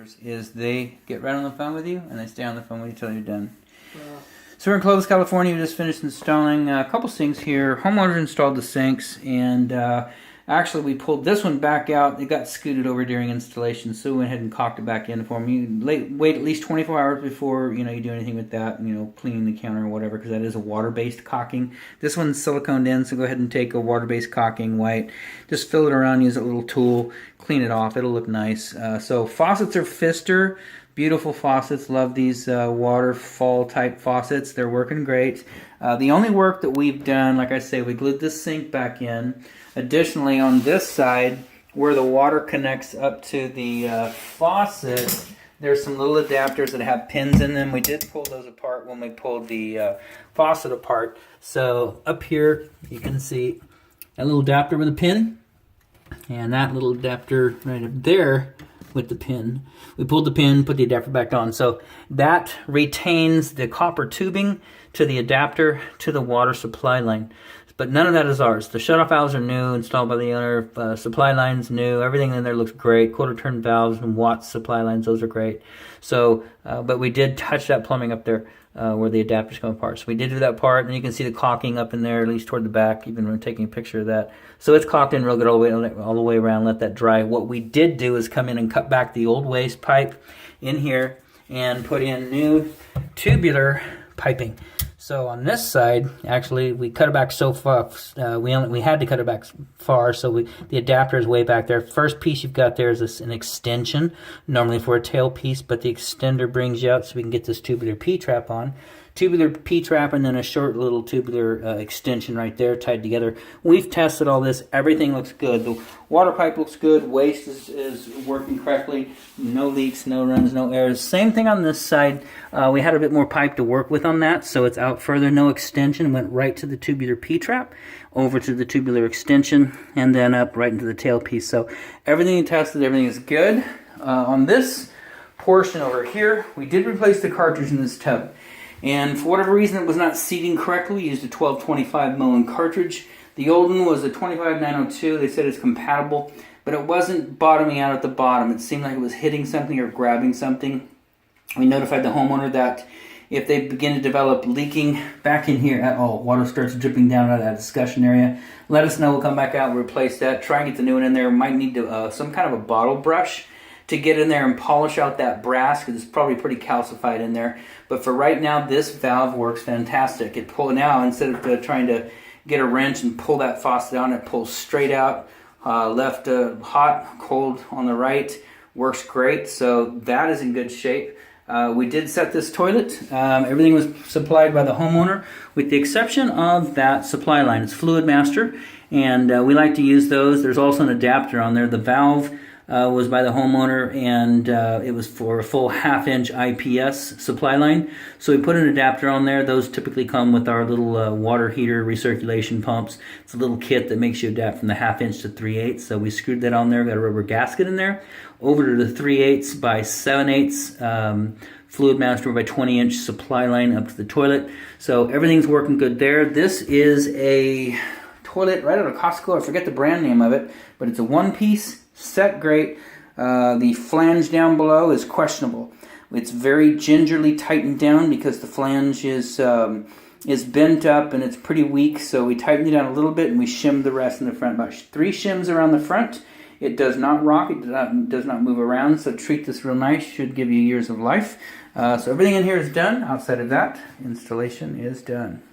contractors is they get right on the phone with you and they stay on the phone with you until you're done. Wow. So we're in Clovis, California. We just finished installing a couple sinks here. Homeowners installed the sinks, and actually we pulled this one back out. It got scooted over during installation, so we went ahead and caulked it back in for them. You wait at least 24 hours before you do anything with that, cleaning the counter or whatever, because that is a water-based caulking. This one's siliconed in, so go ahead and take a water-based caulking white. Just fill it around, use a little tool, clean it off. It'll look nice. So faucets are Pfister. Beautiful faucets. Love these waterfall type faucets. They're working great. The only work that we've done, like I say, we glued this sink back in. Additionally, on this side, where the water connects up to the faucet, there's some little adapters that have pins in them. We did pull those apart when we pulled the faucet apart. So up here, you can see a little adapter with a pin, and that little adapter right up there with the pin. We pulled the pin, put the adapter back on. So that retains the copper tubing to the adapter to the water supply line. But none of that is ours. The shutoff valves are new, installed by the owner. Supply line's new. Everything in there looks great. Quarter turn valves and Watts supply lines, those are great. So, but we did touch that plumbing up there where the adapters come apart. So we did do that part, and you can see the caulking up in there, at least toward the back, even when taking a picture of that. So it's caulked in real good all the way around, let that dry. What we did do is come in and cut back the old waste pipe in here and put in new tubular piping. So on this side, actually, we cut it back so far. We had to cut it back far, so the adapter is way back there. First piece you've got there is an extension, normally for a tail piece, but the extender brings you out so we can get this tubular P-trap on. Tubular P-trap and then a short little tubular extension right there tied together. We've tested all this. Everything looks good. The water pipe looks good. Waste is working correctly. No leaks, no runs, no errors. Same thing on this side. We had a bit more pipe to work with on that, so it's out further. No extension. Went right to the tubular P-trap, over to the tubular extension, and then up right into the tailpiece. So everything you tested, everything is good. On this portion over here, we did replace the cartridge in this tub. And for whatever reason, it was not seating correctly. We used a 1225 Moen cartridge. The old one was a 25902. They said it's compatible, but it wasn't bottoming out at the bottom. It seemed like it was hitting something or grabbing something. We notified the homeowner that if they begin to develop leaking back in here at all, water starts dripping down out of that discussion area, let us know. We'll come back out and replace that. Try and get the new one in there. Might need to, some kind of a bottle brush to get in there and polish out that brass, because it's probably pretty calcified in there. But for right now, this valve works fantastic. It pulls now, instead of trying to get a wrench and pull that faucet down, it pulls straight out. Left hot, cold on the right. Works great, so that is in good shape. We did set this toilet. Everything was supplied by the homeowner, with the exception of that supply line. It's Fluid Master, and we like to use those. There's also an adapter on there. The valve was by the homeowner, and it was for a full 1/2-inch IPS supply line. So we put an adapter on there. Those typically come with our little water heater recirculation pumps. It's a little kit that makes you adapt from the 1/2-inch to 3/8. So we screwed that on there, got a rubber gasket in there, over to the 3/8 by 7/8 Fluid Master by 20-inch supply line up to the toilet. So everything's working good there. This is a toilet right out of Costco. I forget the brand name of it, but it's a one-piece. Set great. The flange down below is questionable. It's very gingerly tightened down because the flange is bent up and it's pretty weak. So we tightened it down a little bit and we shimmed the rest in the front. About 3 shims around the front. It does not rock. It does not move around. So treat this real nice. Should give you years of life. So everything in here is done. Outside of that, installation is done.